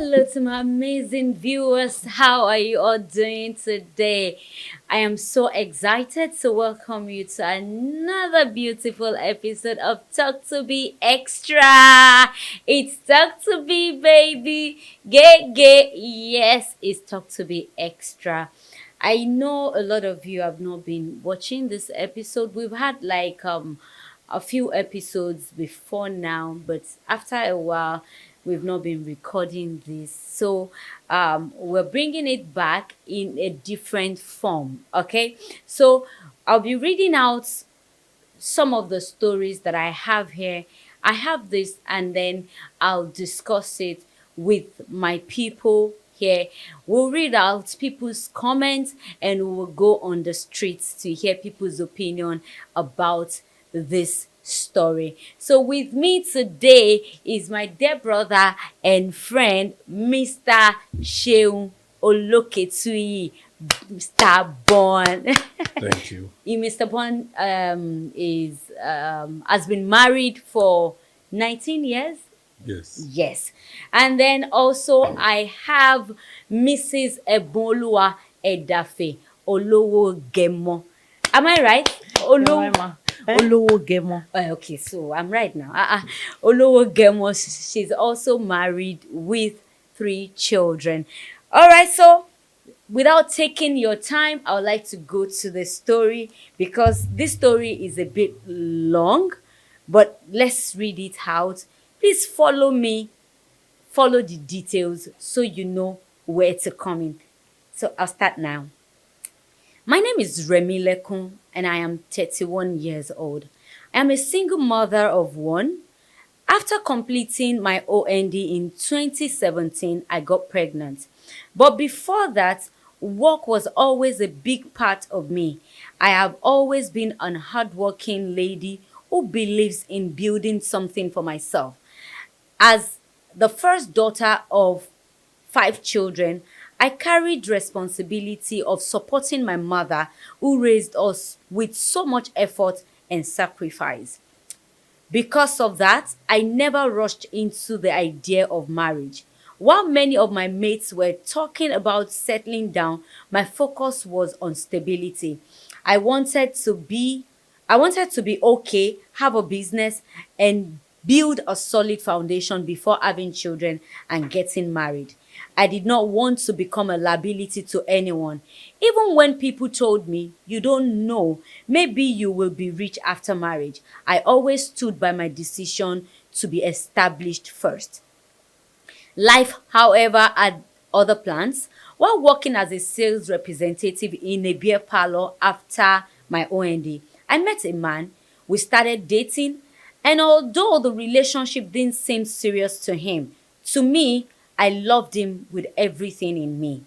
Hello to my amazing viewers. How are you all doing today? I am so excited to welcome you to another beautiful episode of Talk to Be Extra. It's Talk to Be, baby. Gay. Yes, it's Talk to Be Extra. I know a lot of you have not been watching this episode. We've had a few episodes before now, but after a while, we've not been recording this. So we're bringing it back in a different form. Okay, so I'll be reading out some of the stories that I have here. I have this, and then I'll discuss it with my people here. We'll read out people's comments and we'll go on the streets to hear people's opinion about this story. So with me today is my dear brother and friend, Mr. Sheun Oloketuyi, Mr. Bon. Thank you. Mr. Bon is has been married for 19 years. Yes. Yes. And then also I have Mrs. Eboluwa Edafe Olowo Gemo. Am I right? Olowo Olowo Gemo. Okay, so I'm right now. Olowo Gemo, she's also married with 3 children. All right, so without taking your time, I would like to go to the story because this story is a bit long, but let's read it out. Please follow me, follow the details so you know where to come in. So I'll start now. My name is Remilekun and I am 31 years old. I am a single mother of 1. After completing my OND in 2017, I got pregnant. But before that, work was always a big part of me. I have always been a hardworking lady who believes in building something for myself. As the first daughter of 5 children, I carried responsibility of supporting my mother who raised us with so much effort and sacrifice. Because of that, I never rushed into the idea of marriage. While many of my mates were talking about settling down, my focus was on stability. I wanted to be I wanted to be okay, have a business, and build a solid foundation before having children and getting married. I did not want to become a liability to anyone. Even when people told me, you don't know, maybe you will be rich after marriage, I always stood by my decision to be established first. Life, however, had other plans. While working as a sales representative in a beer parlor after my OND, I met a man. We started dating, and although the relationship didn't seem serious to him, to me, I loved him with everything in me.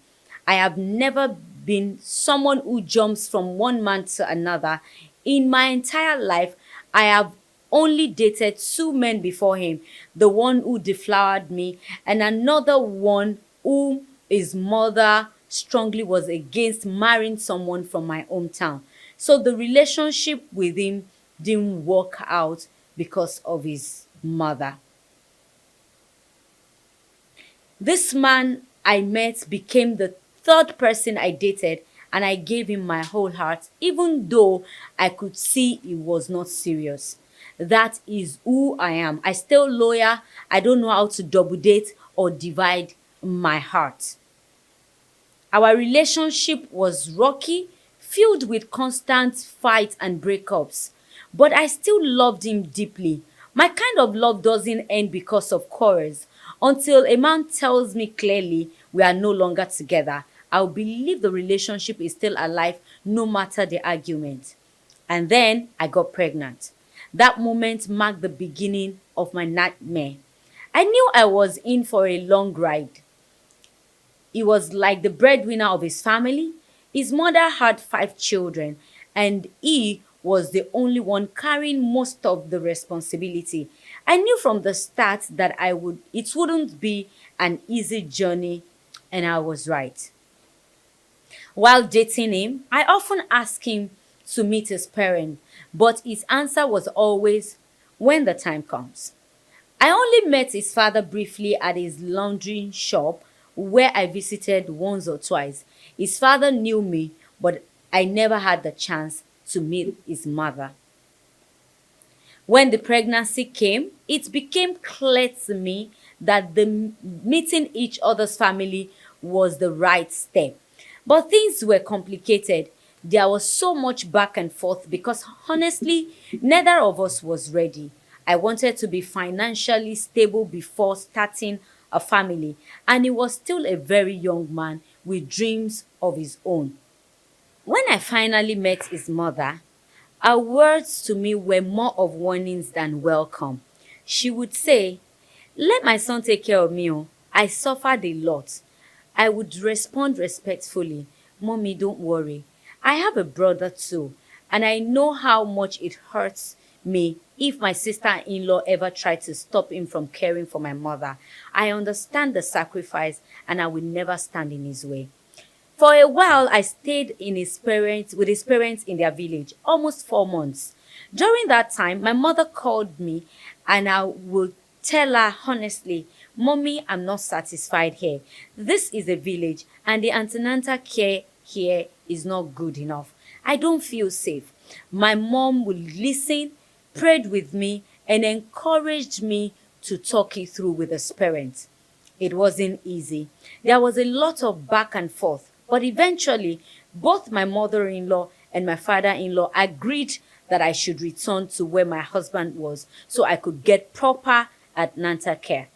I have never been someone who jumps from one man to another. In my entire life, I have only dated 2 men before him, the one who deflowered me and another one whom his mother strongly was against marrying someone from my hometown. So the relationship with him didn't work out because of his mother. This man I met became the 3rd person I dated, and I gave him my whole heart, even though I could see he was not serious. That is who I am. I still loyal. I don't know how to double date or divide my heart. Our relationship was rocky, filled with constant fights and breakups. But I still loved him deeply. My kind of love doesn't end because of quarrels. Until a man tells me clearly we are no longer together, I'll believe the relationship is still alive no matter the argument. And then I got pregnant. That moment marked the beginning of my nightmare. I knew I was in for a long ride. He was like the breadwinner of his family. His mother had 5 children, and he was the only one carrying most of the responsibility. I knew from the start that it wouldn't be an easy journey, and I was right. While dating him, I often asked him to meet his parents, but his answer was always when the time comes. I only met his father briefly at his laundry shop where I visited once or twice. His father knew me, but I never had the chance to meet his mother. When the pregnancy came, it became clear to me that meeting each other's family was the right step. But things were complicated. There was so much back and forth because honestly, neither of us was ready. I wanted to be financially stable before starting a family, and he was still a very young man with dreams of his own. When I finally met his mother, her words to me were more of warnings than welcome. She would say, "Let my son take care of me. Oh. I suffered a lot." I would respond respectfully, "Mommy, don't worry. I have a brother too, and I know how much it hurts me if my sister in law ever tried to stop him from caring for my mother. I understand the sacrifice, and I will never stand in his way." For a while, I stayed with his parents in their village, almost 4 months. During that time, my mother called me and I would tell her honestly, "Mommy, I'm not satisfied here. This is a village and the antenatal care here is not good enough. I don't feel safe." My mom would listen, prayed with me, and encouraged me to talk it through with his parents. It wasn't easy. There was a lot of back and forth, but eventually, both my mother in law and my father in law agreed that I should return to where my husband was so I could get proper antenatal care.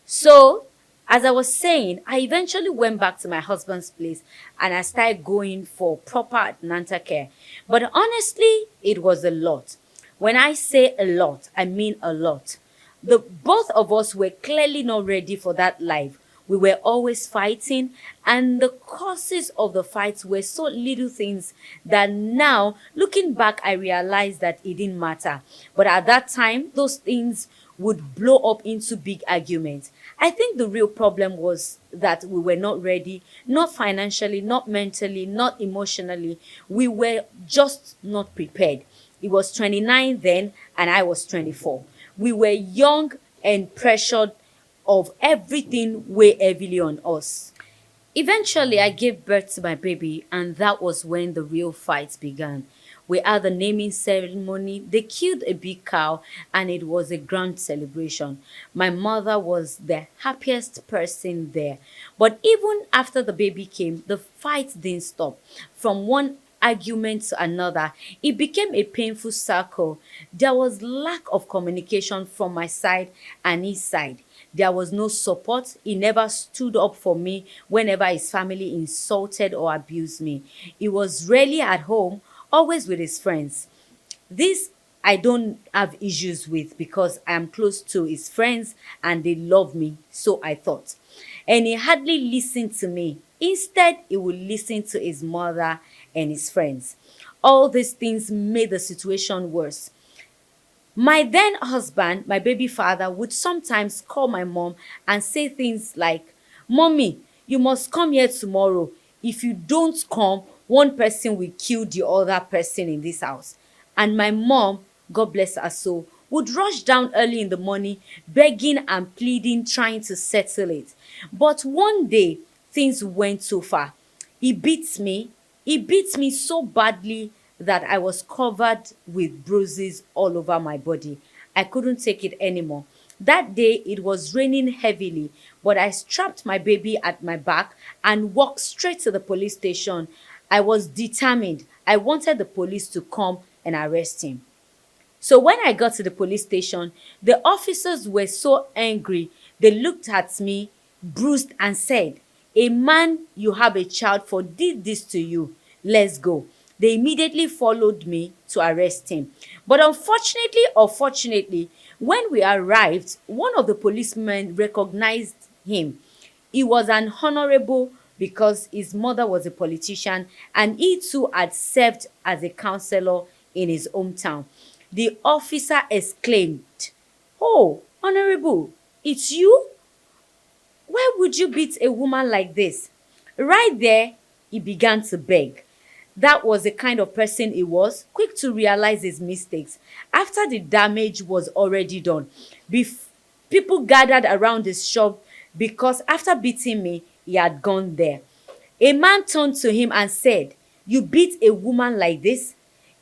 So, as I was saying, I eventually went back to my husband's place and I started going for proper antenatal care. But honestly, it was a lot. When I say a lot, I mean a lot. The both of us were clearly not ready for that life. We were always fighting, and the causes of the fights were so little things that now, looking back, I realized that it didn't matter. But at that time, those things would blow up into big arguments. I think the real problem was that we were not ready, not financially, not mentally, not emotionally. We were just not prepared. He was 29 then, and I was 24. We were young and pressured of everything weigh heavily on us. Eventually, I gave birth to my baby, and that was when the real fight began. We had the naming ceremony, they killed a big cow, and it was a grand celebration. My mother was the happiest person there. But even after the baby came, the fight didn't stop. From one argument to another, it became a painful circle. There was lack of communication from my side and his side. There was no support. He never stood up for me whenever his family insulted or abused me. He was rarely at home, always with his friends. This I don't have issues with because I am close to his friends and they love me, so I thought. And he hardly listened to me. Instead, he would listen to his mother and his friends. All these things made the situation worse. My then husband, my baby father, would sometimes call my mom and say things like, "Mommy, you must come here tomorrow. If you don't come, one person will kill the other person in this house." And my mom, God bless her soul, would rush down early in the morning, begging and pleading, trying to settle it. But one day, things went too far. He beats me. He beats me so badly that I was covered with bruises all over my body. I couldn't take it anymore. That day it was raining heavily, but I strapped my baby at my back and walked straight to the police station. I was determined. I wanted the police to come and arrest him. So when I got to the police station, the officers were so angry. They looked at me, bruised, and said, "A man you have a child for did this to you. Let's go." They immediately followed me to arrest him. But unfortunately or fortunately, when we arrived, one of the policemen recognized him. He was an honorable because his mother was a politician and he too had served as a councillor in his hometown. The officer exclaimed, "Oh, honorable, it's you? Why would you beat a woman like this?" Right there, he began to beg. That was the kind of person he was, quick to realize his mistakes after the damage was already done. Bef- People gathered around the shop because after beating me, he had gone there. A man turned to him and said, "You beat a woman like this?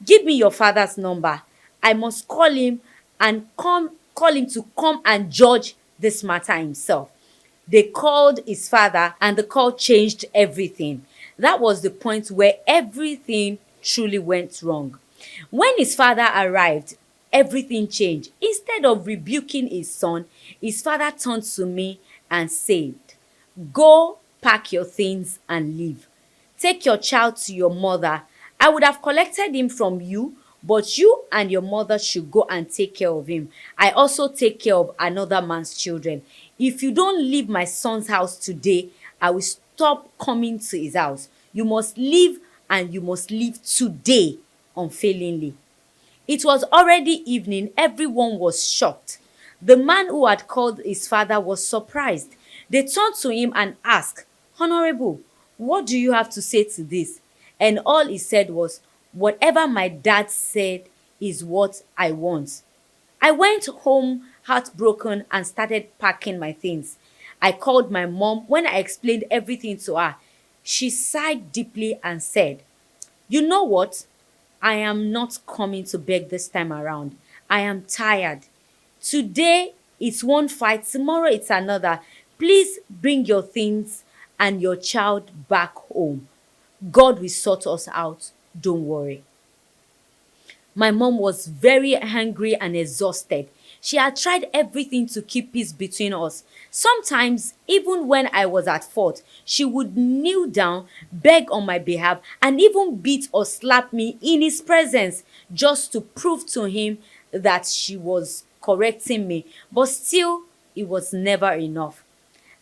Give me your father's number. I must call him to come and judge this matter himself." They called his father and the call changed everything. That was the point where everything truly went wrong. When his father arrived, everything changed. Instead of rebuking his son, his father turned to me and said, "Go pack your things and leave. Take your child to your mother. I would have collected him from you, but you and your mother should go and take care of him. I also take care of another man's children. If you don't leave my son's house today, I will stop coming to his house. You must leave, and you must leave today unfailingly." It was already evening. Everyone was shocked. The man who had called his father was surprised. They turned to him and asked, "Honorable, what do you have to say to this?" And all he said was, "Whatever my dad said is what I want." I went home heartbroken and started packing my things. I called my mom. When I explained everything to her, she sighed deeply and said, "You know what? I am not coming to beg this time around. I am tired. Today it's one fight, tomorrow it's another. Please bring your things and your child back home. God will sort us out. Don't worry." My mom was very angry and exhausted. She had tried everything to keep peace between us. Sometimes, even when I was at fault, she would kneel down, beg on my behalf, and even beat or slap me in his presence just to prove to him that she was correcting me. But still, it was never enough.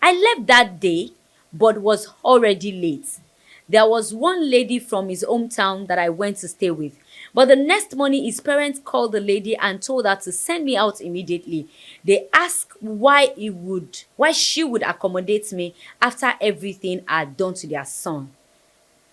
I left that day, but was already late. There was one lady from his hometown that I went to stay with. But the next morning, his parents called the lady and told her to send me out immediately. They asked why she would accommodate me after everything I had done to their son.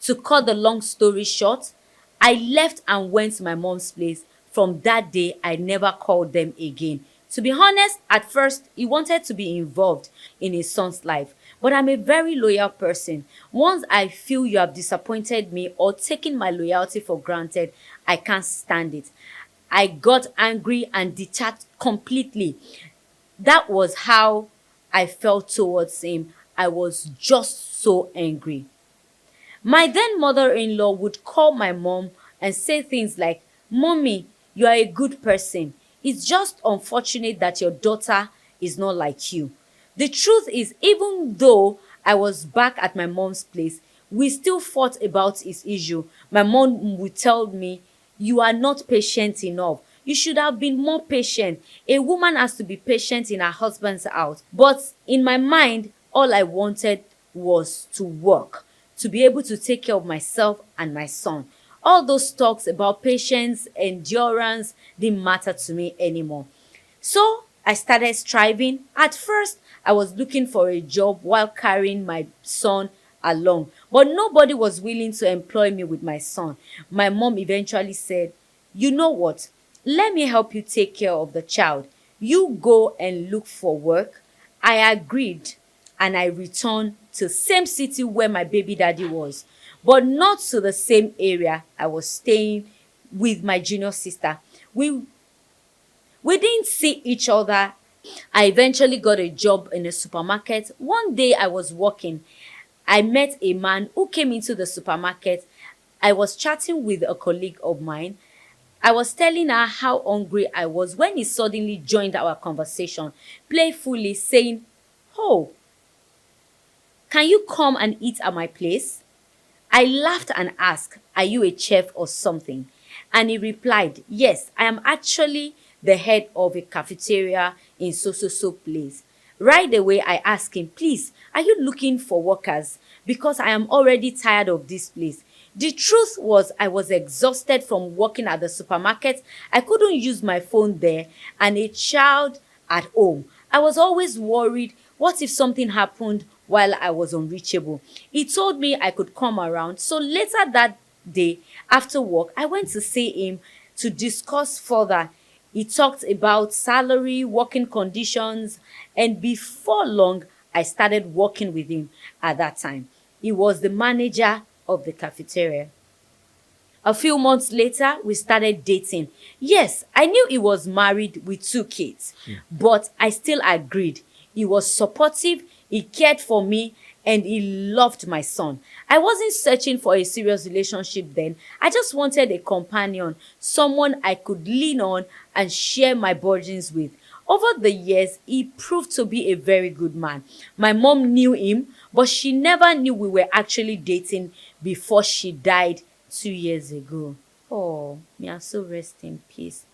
To cut the long story short, I left and went to my mom's place. From that day, I never called them again. To be honest, at first, he wanted to be involved in his son's life. But I'm a very loyal person. Once I feel you have disappointed me or taken my loyalty for granted, I can't stand it. I got angry and detached completely. That was how I felt towards him. I was just so angry. My then mother-in-law would call my mom and say things like, "Mommy, you are a good person. It's just unfortunate that your daughter is not like you." The truth is, even though I was back at my mom's place, we still fought about his issue. My mom would tell me, "You are not patient enough. You should have been more patient. A woman has to be patient in her husband's house." But in my mind, all I wanted was to work, to be able to take care of myself and my son. All those talks about patience, endurance didn't matter to me anymore. So I started striving. At first, I was looking for a job while carrying my son along, but nobody was willing to employ me with my son. My mom eventually said, "You know what? Let me help you take care of the child. You go and look for work." I agreed and I returned to same city where my baby daddy was, but not to the same area I was staying with my junior sister. We didn't see each other. I eventually got a job in a supermarket. One day I was working. I met a man who came into the supermarket. I was chatting with a colleague of mine. I was telling her how hungry I was when he suddenly joined our conversation, playfully saying, "Oh, can you come and eat at my place?" I laughed and asked, "Are you a chef or something?" And he replied, "Yes, I am actually the head of a cafeteria in so place." Right away, I asked him, "Please, are you looking for workers? Because I am already tired of this place." The truth was, I was exhausted from working at the supermarket. I couldn't use my phone there, and a child at home. I was always worried, what if something happened while I was unreachable? He told me I could come around. So later that day, after work, I went to see him to discuss further. He talked about salary, working conditions, and before long, I started working with him at that time. He was the manager of the cafeteria. A few months later, we started dating. Yes, I knew he was married with two kids, but I still agreed. He was supportive, he cared for me, and he loved my son. I wasn't searching for a serious relationship then. I just wanted a companion, someone I could lean on and share my burdens with. Over the years, he proved to be a very good man. My mom knew him, but she never knew we were actually dating before she died 2 years ago. Oh, may I so rest in peace.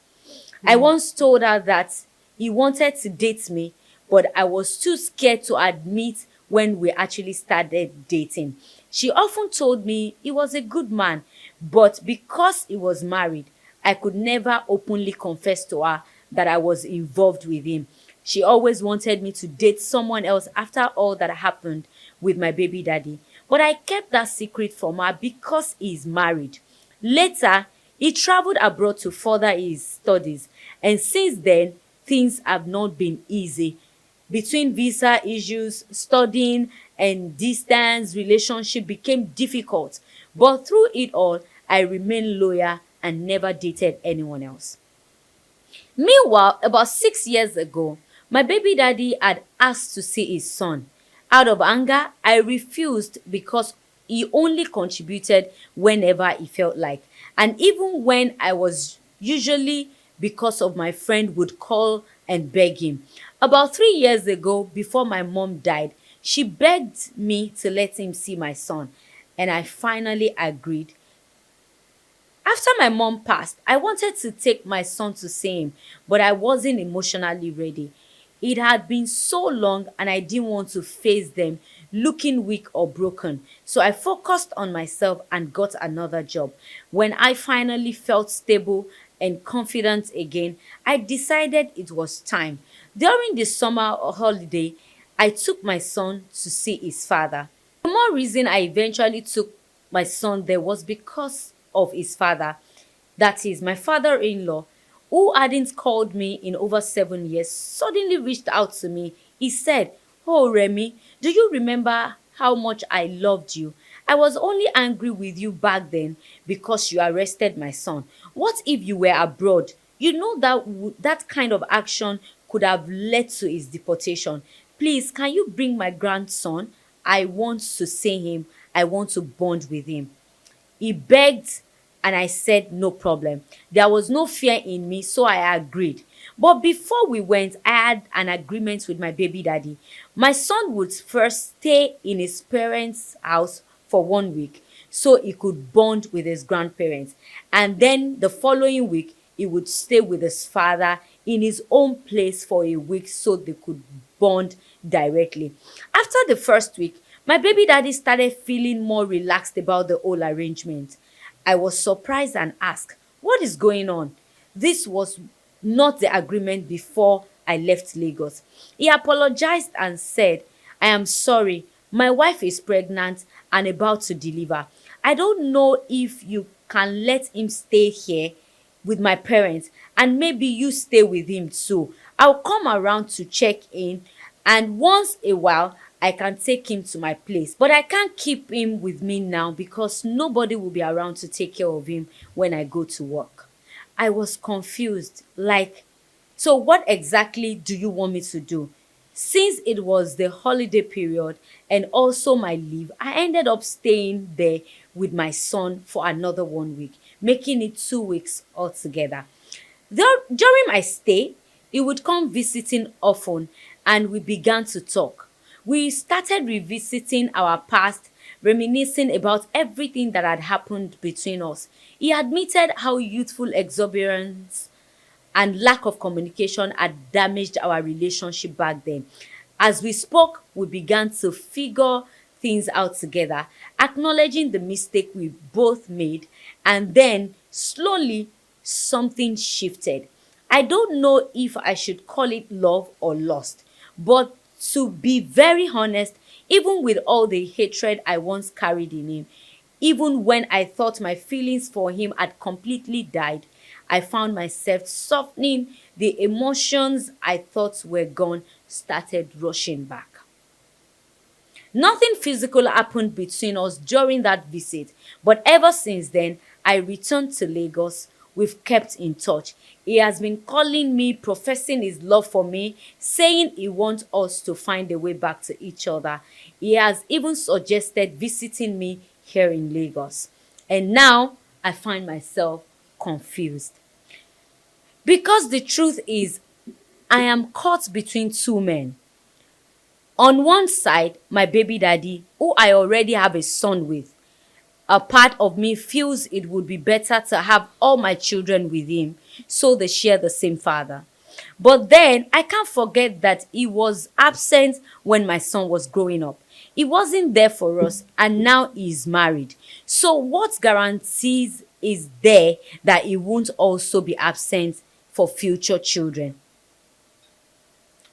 I once told her that he wanted to date me, but I was too scared to admit when we actually started dating. She often told me he was a good man, but because he was married, I could never openly confess to her that I was involved with him. She always wanted me to date someone else after all that happened with my baby daddy. But I kept that secret from her because he is married. Later, he traveled abroad to further his studies, and since then, things have not been easy. Between visa issues, studying, and distance, relationship became difficult. But through it all, I remained loyal and never dated anyone else. Meanwhile, about 6 years ago, my baby daddy had asked to see his son. Out of anger, I refused because he only contributed whenever he felt like. And even when I was usually because of my friend would call and beg him. About 3 years ago, before my mom died, she begged me to let him see my son. And I finally agreed. After my mom passed, I wanted to take my son to see him, but I wasn't emotionally ready. It had been so long and I didn't want to face them looking weak or broken. So I focused on myself and got another job. When I finally felt stable and confident again, I decided it was time. During the summer holiday, I took my son to see his father. The more reason I eventually took my son there was because of his father. That is, my father in law, who hadn't called me in over 7 years, suddenly reached out to me. He said, "Oh, Remy, do you remember how much I loved you? I was only angry with you back then because you arrested my son. What if you were abroad? You know that that kind of action could have led to his deportation. Please, can you bring my grandson? I want to see him. I want to bond with him." He begged and I said no problem. There was no fear in me, so I agreed. But before we went, I had an agreement with my baby daddy. My son would first stay in his parents' house for 1 week so he could bond with his grandparents. And then the following week, he would stay with his father in his own place for a week so they could bond directly. After the first week, my baby daddy started feeling more relaxed about the whole arrangement. I was surprised and asked, "What is going on?" This was not the agreement before I left Lagos. He apologized and said, "I am sorry. My wife is pregnant and about to deliver. I don't know if you can let him stay here with my parents and maybe you stay with him too. I'll come around to check in and once a while I can take him to my place. But I can't keep him with me now because nobody will be around to take care of him when I go to work." I was confused, like, so what exactly do you want me to do? Since it was the holiday period and also my leave, I ended up staying there with my son for another 1 week, making it 2 weeks altogether. During my stay, he would come visiting often and we began to talk. We started revisiting our past, reminiscing about everything that had happened between us. He admitted how youthful exuberance and lack of communication had damaged our relationship back then. As we spoke, we began to figure things out together, acknowledging the mistake we both made, and then slowly something shifted. I don't know if I should call it love or lust, but to be very honest, even with all the hatred I once carried in him, even when I thought my feelings for him had completely died, I found myself softening. The emotions I thought were gone started rushing back. Nothing physical happened between us during that visit, but ever since then, I returned to Lagos. We've kept in touch. He has been calling me, professing his love for me, saying he wants us to find a way back to each other. He has even suggested visiting me here in Lagos. And now I find myself confused. Because the truth is, I am caught between two men. On one side, my baby daddy, who I already have a son with. A part of me feels it would be better to have all my children with him so they share the same father. But then I can't forget that he was absent when my son was growing up. He wasn't there for us and now he's married. So what guarantees is there that he won't also be absent for future children?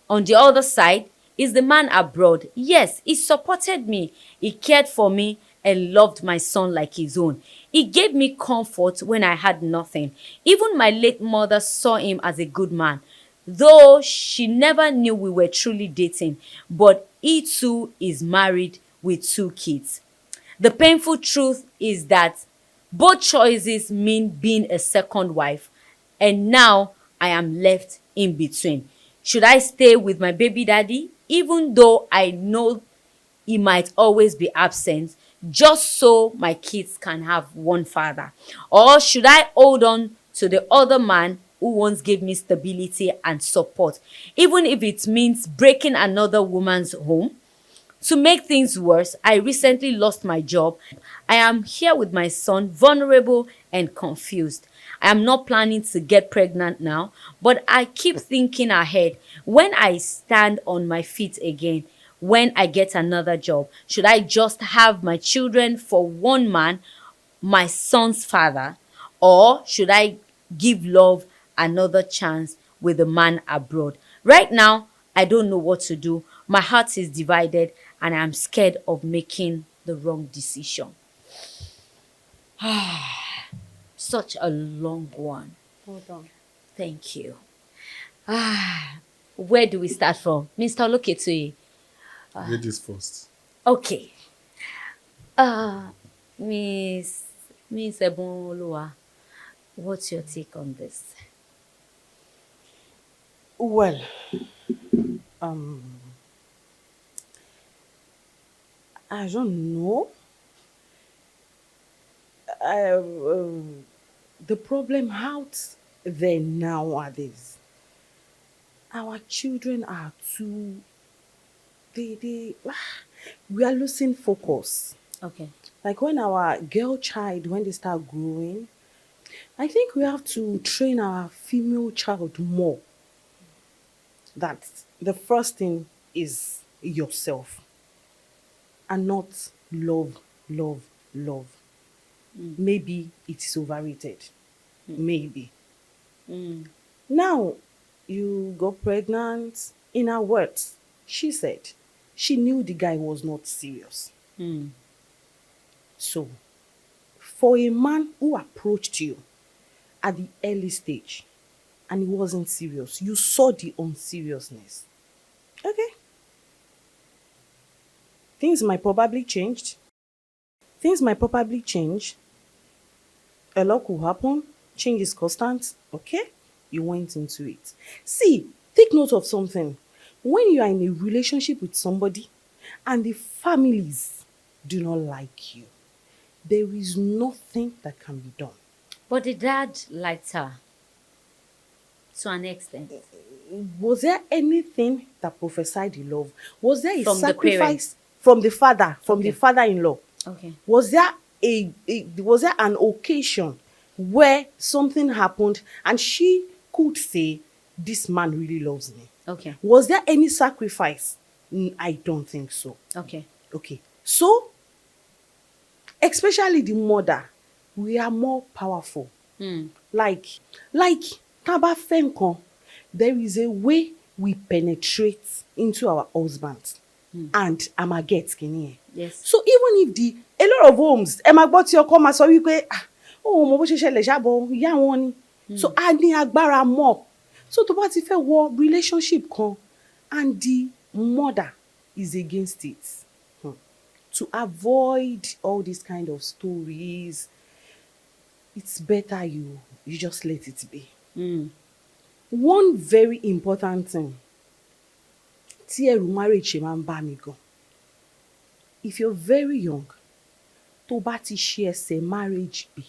On the other side is the man abroad. Yes, he supported me, he cared for me, and loved my son like his own. He gave me comfort when I had nothing. Even my late mother saw him as a good man, though she never knew we were truly dating. But he too is married with two kids. The painful truth is that both choices mean being a second wife, and now I am left in between. Should I stay with my baby daddy, even though I know he might always be absent, just so my kids can have one father? Or should I hold on to the other man who once gave me stability and support, even if it means breaking another woman's home? To make things worse, I recently lost my job. I am here with my son, vulnerable and confused. I am not planning to get pregnant now, but I keep thinking ahead. When I stand on my feet again, when I get another job, should I just have my children for one man, my son's father, or should I give love another chance with a man abroad? Right now, I don't know what to do. My heart is divided and I'm scared of making the wrong decision. Such a long one. Hold on. Thank you. Where do we start from? Mr. Oloketui. Ladies first. Okay. Miss Miss Ebonoluwa, what's your take on this? Well, um, I don't know. The problem out there nowadays, our children are too. We are losing focus. Okay. Like when our girl child, when they start growing, I think we have to train our female child more. That the first thing is yourself and not love, love, love. Maybe it is overrated. Maybe. Now, you got pregnant. In her words, she said she knew the guy was not serious. So, for a man who approached you at the early stage and he wasn't serious, you saw the unseriousness. Okay. Things might probably change. Things might probably change. A lot could happen. Change is constant. Okay? You went into it. See, take note of something. When you are in a relationship with somebody and the families do not like you, there is nothing that can be done. But the dad liked her to an extent. Was there anything that prophesied the love? Was there a From the sacrifice parents? from the father, from the Okay. father-in-law? Okay. Was there was there an occasion where something happened and she could say, this man really loves me? Okay. Was there any sacrifice? I don't think so. Okay. Okay. So, especially the mother, we are more powerful. Like taba fenkan, there is a way we penetrate into our husbands and ama get kini. Yes. So even if a lot of homes, ẹ máa gbọ́ tí ọkọ máa sọ wípé, ó mọ bó ṣe ṣẹlẹ̀ ṣáàbọ̀ ìyá wọn ni, So a ní agbára mọ̀. So tó bá ti fẹ́ wọ relationship kan and the mother is against it. To avoid all these kind of stories, it's better you just let it be. One very important thing tí ẹ̀rù marriage ṣe máa ń bá mi gan. If you're very young, tó bá ti ṣe ẹsẹ̀ marriage gbé,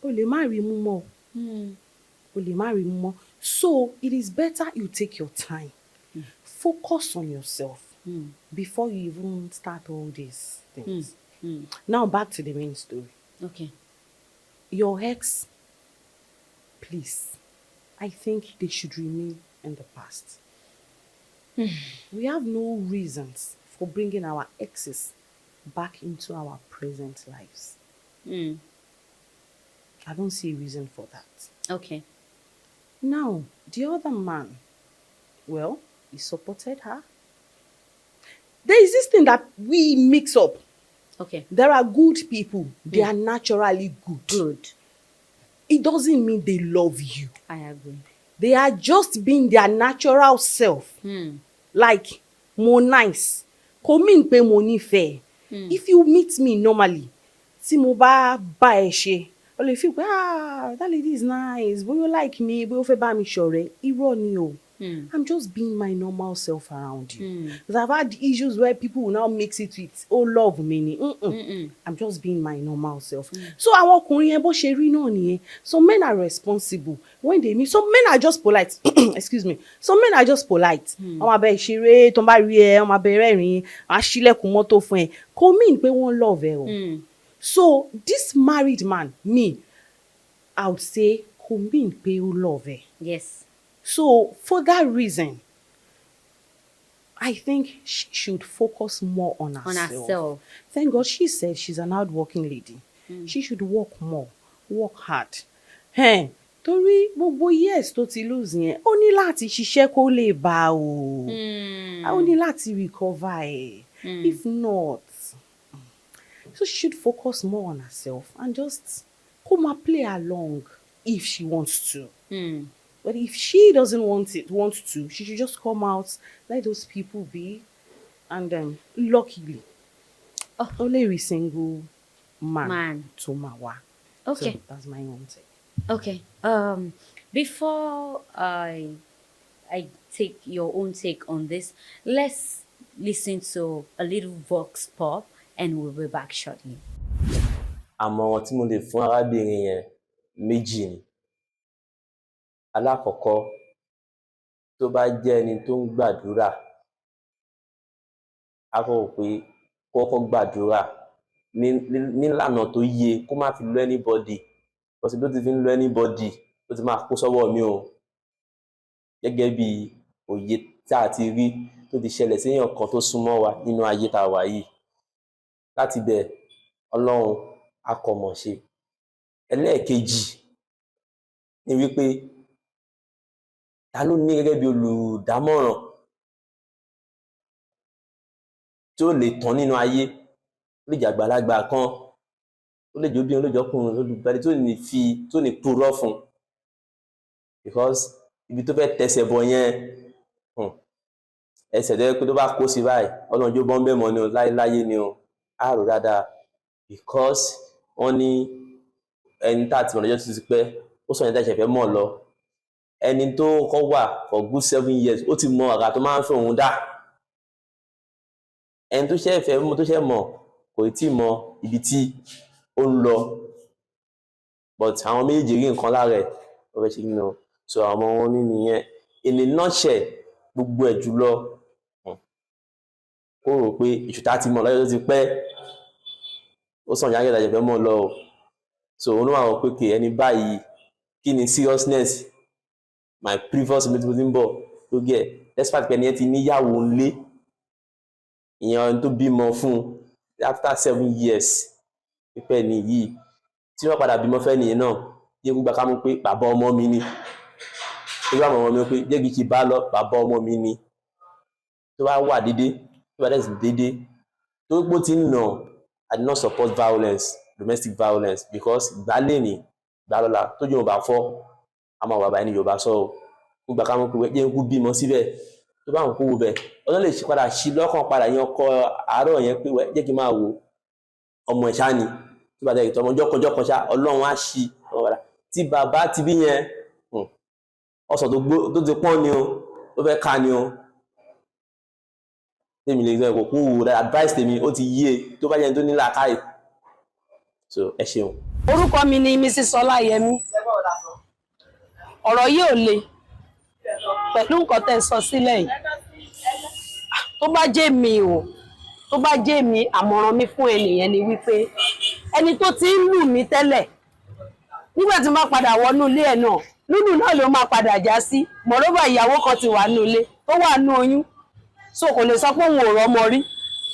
o lè má rí mú mọ́. O lè má rí mú mọ́. So it is better you take your time. Focus on yourself before you even start all these things. Now back to the main story. Okay. Your ex, please, I think they should remain in the past. We have no reasons for bringing our exes back into our present lives. I don't see a reason for that. Okay. Now, the other man, well, he supported her. There is this thing that we mix up. Okay. There are good people. They are naturally good. Good. It doesn't mean they love you. I agree. They are just being their natural self. Like, mo nice. Kò mean pé mo nífẹ̀ẹ́. If you meet me normally, tí mo bá bá ẹ ṣe, o lè feel pé that lady is nice. Bóyá ó like me, bóyá ó fẹ́ bá mi ṣọ̀rẹ́. Irọ́ ni o. I'm just being my normal self around you. Because I've had issues where people will now mix it with, oh, love me ni. I'm just being my normal self. So àwọn ọkùnrin yẹn bó ṣe rí náà nìyẹn. Some men are responsible when they meet. Some men are just polite. Excuse me. Some men are just polite. Wọ́n máa bẹ ṣeré, tó ń bá rí ẹ, wọ́n máa bẹ rẹ́rìn-ín, wọ́n á ṣílẹ̀kùn mọ́tò fún ẹ. Kò mean pé wọ́n love ẹ o. So this married man, me, I would say kò mean pé ó love ẹ. Yes. So for that reason, I think she should focus more on herself. On herself. Thank God she said she's an hardworking lady. She should work more, work hard. Torí gbogbo years tó ti lose yẹn, ó ní láti ṣiṣẹ́ kó lè bá o. Ó ní láti recover ẹ̀. If not, so she should focus more on herself and just come and play along if she wants to. But if she doesn't want to, she should just come out, let those people be, and luckily, only a single man to Mawa. Okay. So that's my own take. Okay. Before I take your own take on this, let's listen to a little vox pop, and we'll be back shortly. Àmọ̀ràn tí mo lè fún arábìnrin yẹn méjì ni. Alákọ̀ọ́kọ́, tó bá jẹ́ ẹni tó ń gbàdúrà, á kọ́kọ́ pé kọ́kọ́ gbàdúrà nílànà tó yé, kó má fi lọ anybody. Because bí ó ti fi ń lọ anybody, ó ti máa kó sọ́wọ́ mi o. Gẹ́gẹ́ bí òye tí a ti rí tó ti ṣẹlẹ̀ séèyàn kan tó súnmọ́ wa nínú ayé tá a wà yìí. Láti bẹ̀, Ọlọ́run á kọ́ mọ̀ ṣe. Ẹlẹ́ẹ̀kejì ni wípé ta ló ní gẹ́gẹ́ bí olùdámọ̀ràn tí ó lè tán nínú ayé. Ó lè jẹ́ àgbàlagbà kan, ó lè jẹ́ obìnrin, ó lè jẹ́ ọkùnrin, olùgbàdì tó ní purọ́ fún. Because ibi tó fẹ́ tẹsẹ̀ bọ̀ yẹn, ẹsẹ̀ tó yẹ pé tó bá kó sí báyìí, Ọlọ́run jó bọ́ńbẹ́ mọ́ ni o, láyé ni o. Á rò dáadáa. Because wọ́n ní ẹni tá àti mọ̀ lọ́jọ́ tó ti pẹ́, ó sọ ẹni tá ìṣẹ̀ fẹ́ mọ̀ lọ. Ẹni tó kọ́ wà for good 7 years, ó ti mọ àrà tó máa ń fẹ́ òun dá. Ẹni tó ṣẹ̀ fẹ́ mọ̀, tó ṣẹ̀ mọ̀, kò tí ì mọ ibi tí ó ń lọ. But àwọn méjèèjì rí nǹkan lára ẹ̀, ó fẹ́ ṣe kí ni o. So àwọn wọn ní nìyẹn. In a nutshell, gbogbo ẹ̀ jùlọ, kó rò pé ìṣùtá ti mọ̀ lọ́jọ́ tó ti pẹ́, ó sàn yára ìdájọ́ fẹ́ mọ̀ lọ o. So òun ló wà wọ́n pé kè ẹni báyìí, kí ni seriousness my previous meeting tí ń bọ̀ tó gẹ̀. Despite pé ẹni yẹn ti níyàwó ńlé, ìyẹn ẹni tó bímọ fún after 7 years, pípẹ́ ni yìí, tí wọ́n padà bímọ fẹ́ nìyẹn náà, yẹ gbígbà ká mú pé bàbá ọmọ mi ni. Ó bá ọmọ mi pé jẹ́ kí n ṣe bá lọ, bàbá ọmọ mi ni. Tó bá wà dédé, tó bá dẹ̀ sì dédé, tó gbó ti ń nà, I do not support violence, domestic violence, because ìgbálẹ̀ ni dálọ́la tójú ò bá fọ́ a máa wà báyìí ní Yorùbá sọ ọ́ gbogbo àkàmọ́ pé jẹ́ ikú bímọ síbẹ̀ tó bá ń kó wo bẹ̀ ọlọ́run lè ṣe padà ṣí lọ́kàn padà yan ọkọ àárọ̀ yẹn pé jẹ́ kí n máa wo ọmọ ìṣá ni tí bàtà ìtọ́ ọmọ jọ́kọjọ́kọ ṣá ọlọ́run á ṣí ọmọ padà tí bàbá ti bí yẹn ọsàn tó ti pọ́n ni o tó fẹ́ ká ni o tèmi lè sọ kò kú wò dáa advice tèmi ó ti yé tó bá jẹ́ tó ní làákàyè so ẹ ṣeun. Orúkọ mi ni Mrs. Ọláyẹmí. Ọ̀rọ̀ yìí ò le pẹ̀lú nǹkan tẹ́ sọ sílẹ̀ yìí. Tó bá jẹ́ mi o, tó bá jẹ́ mi, àmọ̀ràn mi fún ẹnìyẹn ni wípé ẹni tó ti ń lù mí tẹ́lẹ̀ nígbà tí mo padà wọnú ilé ẹ̀ náà lúlù náà ló máa padà já sí. Mọ̀rọ́bà ìyàwó kan ti wà nínú ilé tó wà nínú oyún so kò lè sọ pé òun ò rọ́mọ rí.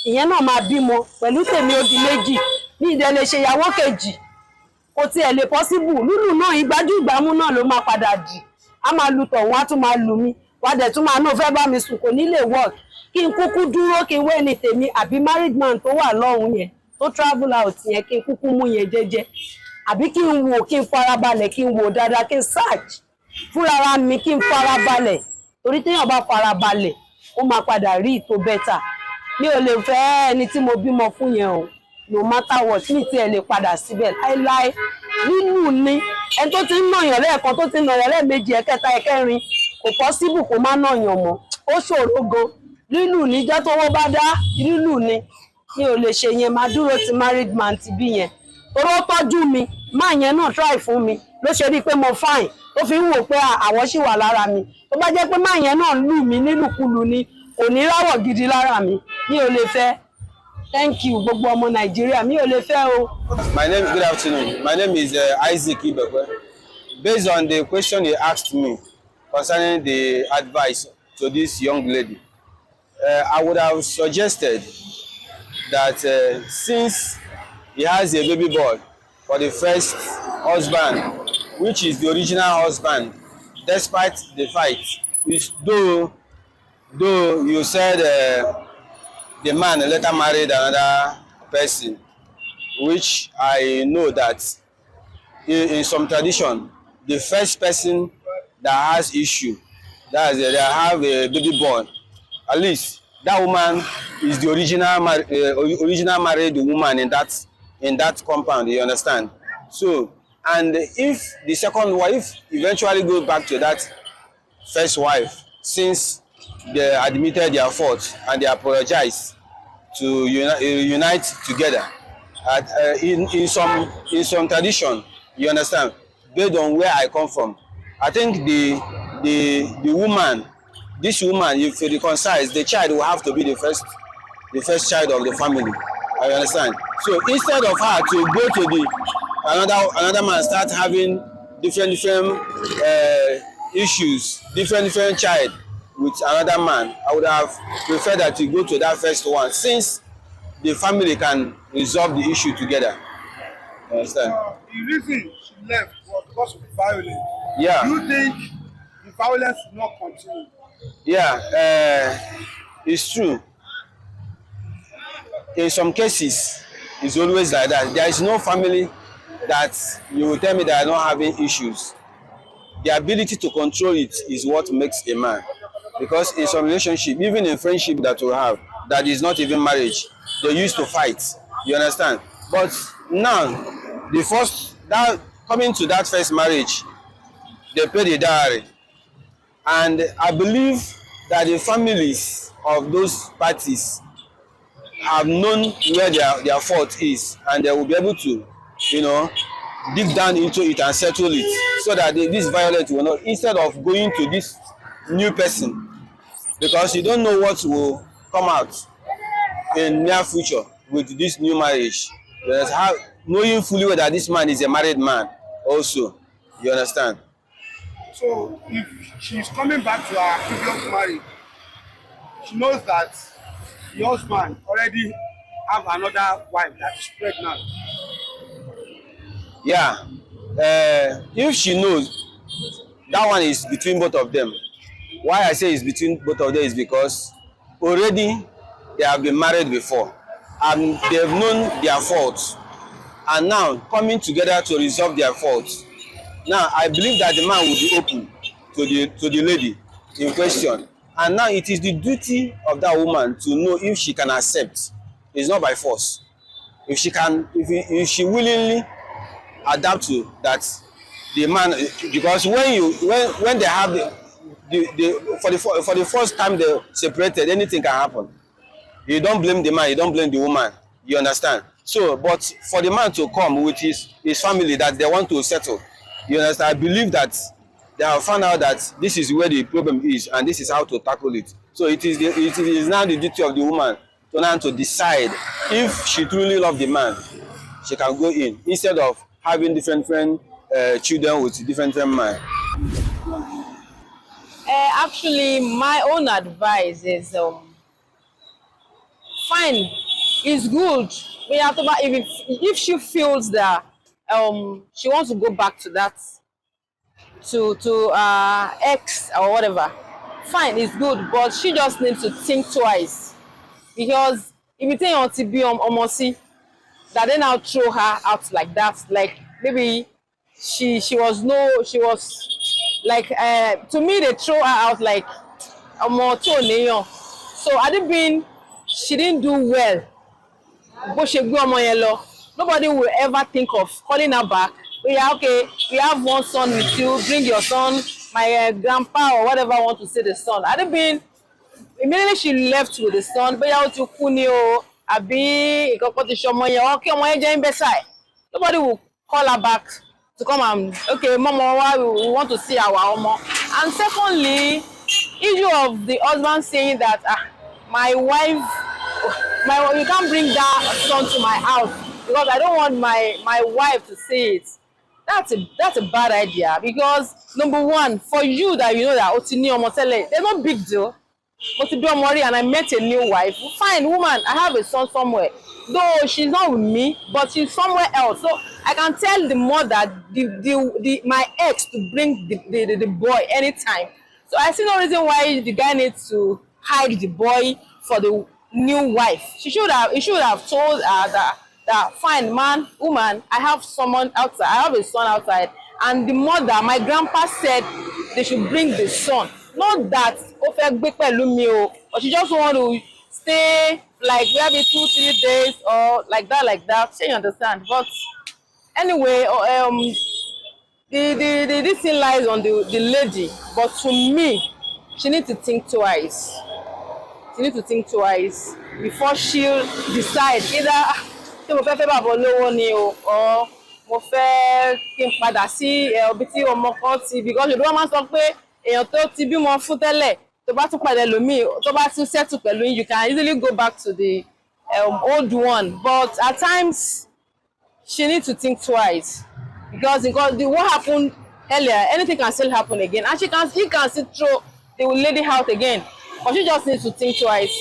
Ìyẹn náà máa bímọ pẹ̀lú tèmi ó di méjì ní ìdẹ lè ṣe ìyàwó kejì kò tiẹ̀ lè pọ́síbù. Lúlù náà ìgbájú ìgbámú náà ló máa padà dì. A máa lu tọ̀ wọ́n á tún máa lù mí wá dẹ̀ tún máa náà fẹ́ bá mi sùn kò ní lè work. Kí n kúkú dúró kí n wé ní tèmi àbí married man tó wà lọ́hùn yẹn tó travel out yẹn kí n kúkú mú yẹn jẹ́jẹ́ àbí kí n wò kí n farabalẹ̀ kí n wò dáadáa kí n search fúnra mi kí n farabalẹ̀ torí téèyàn bá farabalẹ̀ ó máa padà rí ìtò bẹ́tà. Mi ò lè fẹ́ ẹni tí mo bímọ fún yẹn o no matter what ní tí ẹ lè padà síbẹ̀ láéláé. Lílù ni ẹni tó ti ń nàyàn lẹ́ẹ̀kan tó ti ń nàyàn lẹ́ẹ̀mejì ẹ̀kẹta ẹ̀kẹrin kò possible kó má nàyàn mọ́ ó ṣòro gan. Lílù ní jẹ́ tówó bá dá lílù ni mi ò lè ṣe yẹn máa dúró ti married man ti bí yẹn toró tọ́jú mi máa yẹn náà try fún mi ló ṣe rí i pé mo fine ó fi ń wò pé àwọn ṣì wà lára mi. Tó bá jẹ́ pé máa yẹn náà lù mí nílùkulù ni òní ráwọ̀ gidi lára mi mi ò lè fẹ́. Thank you gbogbo ọmọ Nàìjíríà mi ò lè fẹ́ o. Good afternoon. My name is Isaac Ibekwe. Based on the question you asked me concerning the advice to this young lady, I would have suggested that since he has a baby boy for the first husband, which is the original husband, despite the fight, which though you said the man later married another person, which I know that in some tradition, the first person that has issue, that is, they have a baby boy, at least that woman is the original married woman in that compound. You understand? So, and if the second wife eventually goes back to that first wife, since they admitted their fault and they apologize to unite together, in some tradition, you understand, based on where I come from, I think the woman, this woman, if it reconciles, the child will have to be the first child of the family. I understand. So instead of her to go to another man, start having different issues, different child with another man, I would have preferred that to go to that first one, since the family can resolve the issue together. You understand? The reason she left was because of violence. Yeah. Do you think the violence will not continue? Yeah, it's true. In some cases, it's always like that. There is no family that you will tell me they are not having issues. The ability to control it is what makes a man. Because in some relationship, even in friendship that we have, that is not even marriage, they used to fight. You understand? But now, coming to that first marriage, they pay the dowry. And I believe that the families of those parties have known where their fault is, and they will be able to, dig down into it and settle it, so that this violence will not, instead of going to this new person, because you don't know what will come out in near future with this new marriage. Knowing fully well that this man is a married man also. You understand? So if she's coming back to her previous marriage, she knows that the husband already have another wife that is pregnant. Yeah. If she knows, that one is between both of them. Why I say it's between both of them is because already they have been married before and they've known their faults, and now coming together to resolve their faults Now I believe that the man will be open to the lady in question, and now it is the duty of that woman to know if she can accept. It's not by force. If she can, if she willingly adapt to that, the man, because when they have for the first time they separated, anything can happen. You don't blame the man, you don't blame the woman, you understand. So but for the man to come with his family that they want to settle, you understand, I believe that they have found out that this is where the problem is and this is how to tackle it. So it is now the duty of the woman to now to decide if she truly love the man, she can go in instead of having different children with different men. Actually, my own advice is fine. It's good. We have to, if she feels that she wants to go back to that to ex or whatever, fine, it's good. But she just needs to think twice, because if you think on TB Omosi, that they now throw her out like that, like maybe she was like to me they throw her out like omo tó níyàn. So had it been she didn't do well bó ṣe gbé ọmọ yẹn lọ, nobody will ever think of calling her back. Yeah, okay, we have one son with you, bring your son. My grandpa or whatever want to say the son. Had it been immediately she left with the son, bóyá ó ti kú ni o àbí ìkọ̀kọ̀ ti ṣọmọ yẹn or kí ọmọ yẹn jẹ́ ń bẹ́ sáì, nobody will call her back to come and okay mọ́mọ́ wa we want to see our ọmọ. And secondly, issue of the husband saying that my wife, you can't bring that son to my house because I don't want my wife to see it. That's a bad idea, because number one, for you that you know that ó ti ní ọmọ tẹ́lẹ̀, there's no big deal. Mo ti bí ọmọ rí and I met a new wife. Fine, woman, I have a son somewhere. Though she's not with me, but she's somewhere else. So I can tell the mother, my ex, to bring the boy anytime. So I see no reason why the guy needs to hide the boy for the new wife. He should have told her that fine, man, woman, I have someone outside. I have a son outside. And the mother, my grandpa said they should bring the son. Not that ó fẹ́ gbé pẹ̀lú mi o, but she just want to stay like maybe 2-3 days or like that. She understand. But anyway, the this thing lies on the lady. But to me, she need to think twice. She need to think twice before she'll decide either ṣé mo fẹ́ bàbá olówó ni o, or mo fẹ́ kí n padà sí ibi tí ọmọ kan ti, because Yorùbá máa ń sọ pé èèyàn tó ti bímọ fún tẹ́lẹ̀ tó bá tún padà lòmíì tó bá tún settle pẹ̀lú yín, you can easily go back to the old one. But at times she needs to think twice, because what happened earlier, anything can still happen again, and he can still throw the lady out again. But she just needs to think twice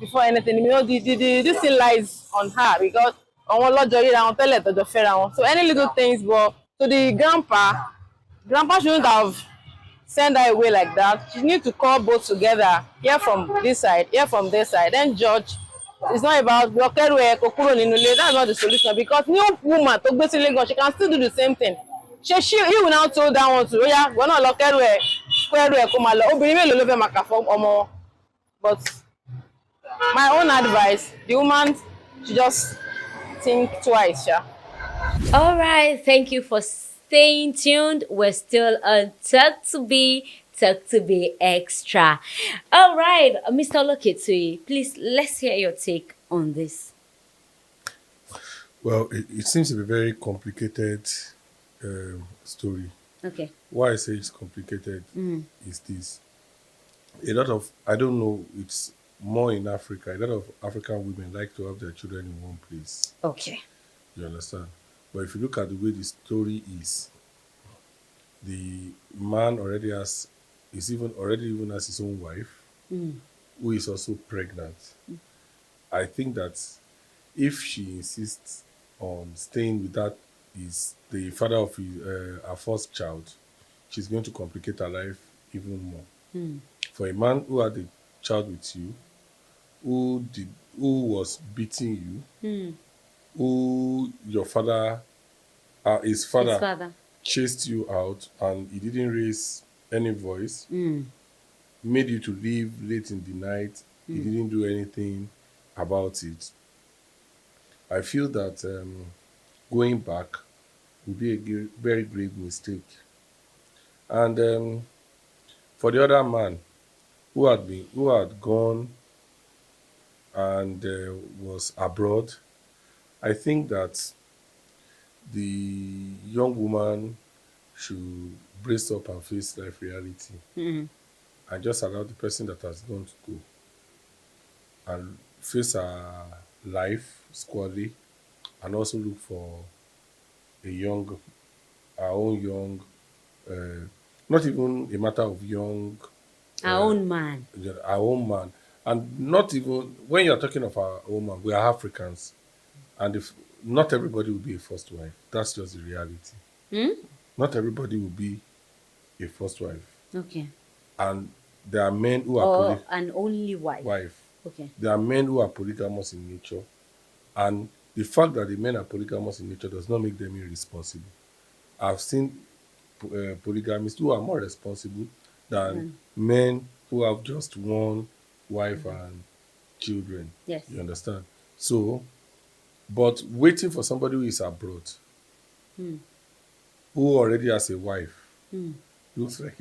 before anything. You know, this thing lies on her, because àwọn lọ́jọ́ ríra wọn tẹ́lẹ̀ tọ́jọ́ fẹ́ra wọn. So any little things, but to the grandpa shouldn't have send her away like that. She need to call both together, hear from this side, hear from this side, then judge. It's not about lọ́kẹ́rù ẹ̀ kó kúrò nínú ilé. That's not the solution, because new woman tó gbé sílé gan, she can still do the same thing. He will now told that one to oya gbọ́n náà lọ́kẹ́rù ẹ̀ kó ẹrù ẹ̀ kó máa lọ. Obìnrin mélòó ló fẹ́ máa kà fún ọmọ wọn? But my own advice, the woman should just think twice. Yeah. All right, thank you for staying tuned. We're still on Talk to Be Extra. All right, Mr. Loketui, please, let's hear your take on this. Well, it seems to be a very complicated story. Okay. Why I say it's complicated is this. A lot of, I don't know, it's more in Africa. A lot of African women like to have their children in one place. Okay. You understand? But if you look at the way the story is, the man already has his own wife, who is also pregnant. I think that if she insists on staying with that is the father of her first child, she's going to complicate her life even more. For a man who had a child with you, who was beating you, who your father, his father chased you out and he didn't raise any voice, Mm. made you to leave late in the night, he didn't do anything about it. I feel that going back would be a very grave mistake. And for the other man who had gone and was abroad, I think that the young woman should brace up and face life reality Mm. and just allow the person that has gone to go and face her life squarely and also look for a young, our own young, uh, not even a matter of young, Our own man. our own man. And not even, when you're talking of our own man, we are Africans. And if not everybody will be a first wife, that's just the reality. Hmm? Not everybody will be a first wife. Okay. And there are men who are Or an only wife. wife. Okay. There are men who are polygamous in nature. And the fact that the men are polygamous in nature does not make them irresponsible. I've seen polygamists who are more responsible than Mm. men who have just one wife and children. Yes. You understand? So, but waiting for somebody who is abroad, who already has a wife, looks like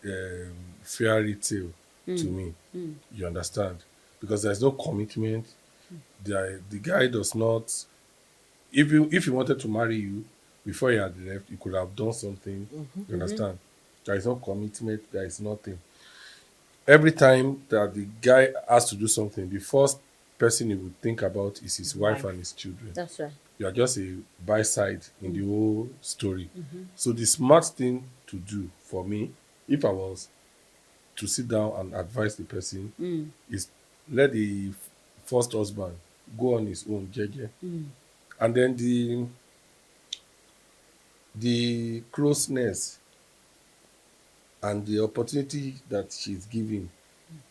a fairy tale to me. You understand? Because there's no commitment. The guy does not. If he wanted to marry you before he had left, he could have done something. You understand? There is no commitment. There is nothing. Every time that the guy has to do something, the first person he would think about is his wife and his children. That's right. You are just a by side in the whole story. So the smart thing to do for me, if I was to sit down and advise the person, is let the first husband go on his own, jeje. And then the closeness and the opportunity that she's giving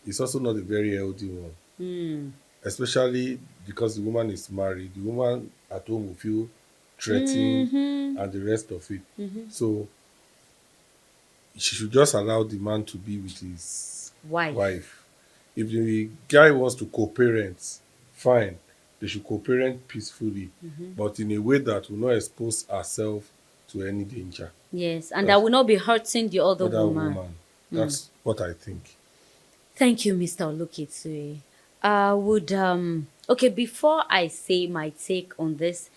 is also not a very healthy one. Especially because the woman is married. The woman at home will feel threatened and the rest of it. So she should just allow the man to be with his wife. If the guy wants to co-parent, fine. They should co-parent peacefully, but in a way that will not expose herself to any danger. Yes, and that will not be hurting the other woman. That's what I think. Thank you, Mr. Olukitsue. I would okay, before I say my take on this,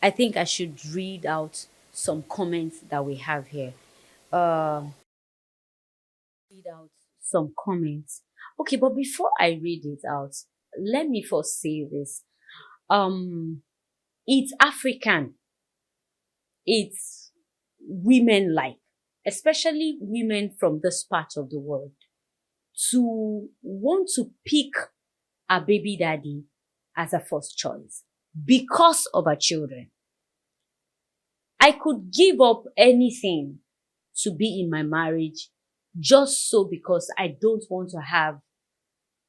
I think I should read out some comments that we have here. Read out some comments. Okay, but before I read it out, let me first say this. It's African. It's women like, especially women from this part of the world, to want to pick a baby daddy as a first choice because of our children. I could give up anything to be in my marriage just so because I don't want to have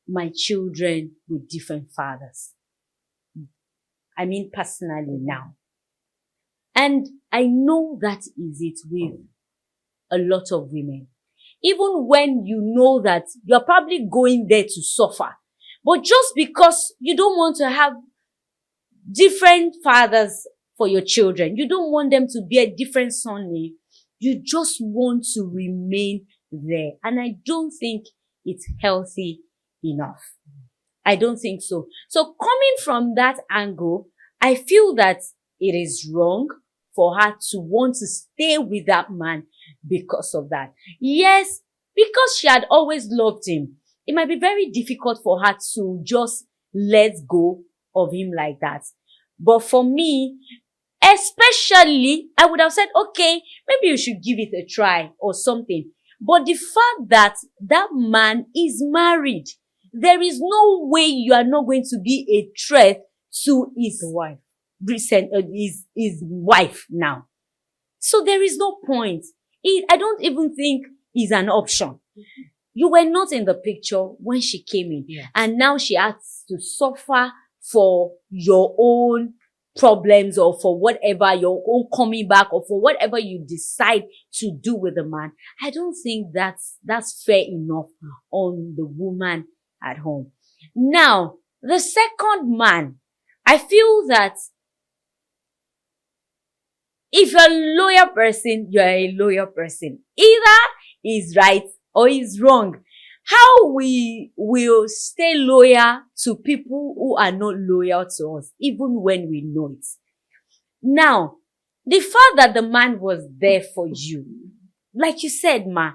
my children with different fathers. I mean, personally now. And I know that is it with a lot of women. Even when you know that you're probably going there to suffer, but just because you don't want to have different fathers for your children, you don't want them to bear different surname, you just want to remain there. And I don't think it's healthy enough. I don't think so. So coming from that angle, I feel that it is wrong for her to want to stay with that man because of that. Yes, because she had always loved him. It might be very difficult for her to just let go of him like that. But for me, especially, I would have said, okay, maybe you should give it a try or something. But the fact that that man is married, there is no way you are not going to be a threat to his wife, his wife now. So there is no point. I don't even think is an option. You were not in the picture when she came in. Yes. And now she has to suffer for your own problems or for whatever your own coming back or for whatever you decide to do with the man, I don't think that's fair enough on the woman at home. Now, the second man, I feel that if you're a loyal person, you're a loyal person. Either he's right or he's wrong. How we will stay loyal to people who are not loyal to us, even when we know it. Now, the fact that the man was there for you, like you said, Ma,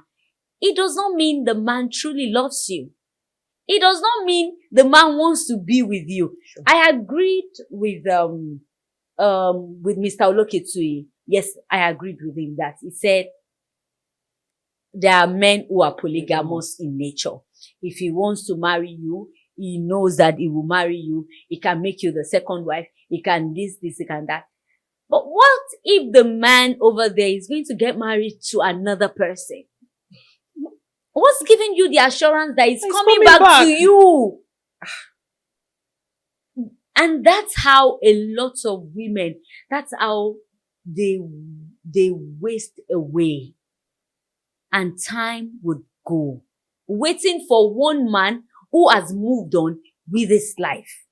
it does not mean the man truly loves you. It does not mean the man wants to be with you. Sure. I agreed with Mr. Oloketui. Yes, I agreed with him that he said there are men who are polygamous in nature. If he wants to marry you, he knows that he will marry you. He can make you the second wife. He can this, he can that. But what if the man over there is going to get married to another person? What's giving you the assurance that he's coming back to you? And that's how a lot of women, that's how they waste away. And time would go, waiting for one man who has moved on with his life.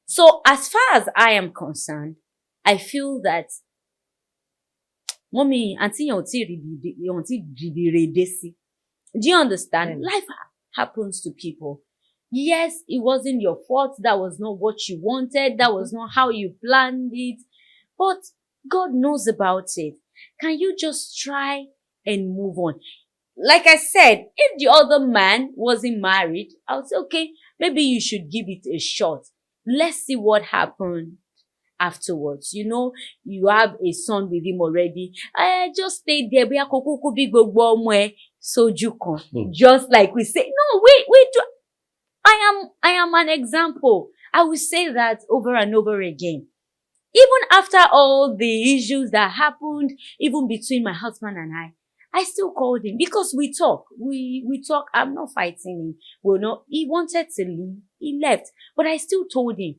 So as far as I am concerned, I feel that, mommy, auntie, do you understand? Life happens to people. Yes, it wasn't your fault. That was not what you wanted. That was not how you planned it. But God knows about it. Can you just try and move on? Like I said, if the other man wasn't married, I would say, okay, maybe you should give it a shot. Let's see what happened afterwards. You know, you have a son with him already. I just stay there. Just like we say, no, wait. I am an example. I will say that over and over again. Even after all the issues that happened, even between my husband and I still called him because we talk. We talk. I'm not fighting him. Well, no, he wanted to leave. He left. But I still told him,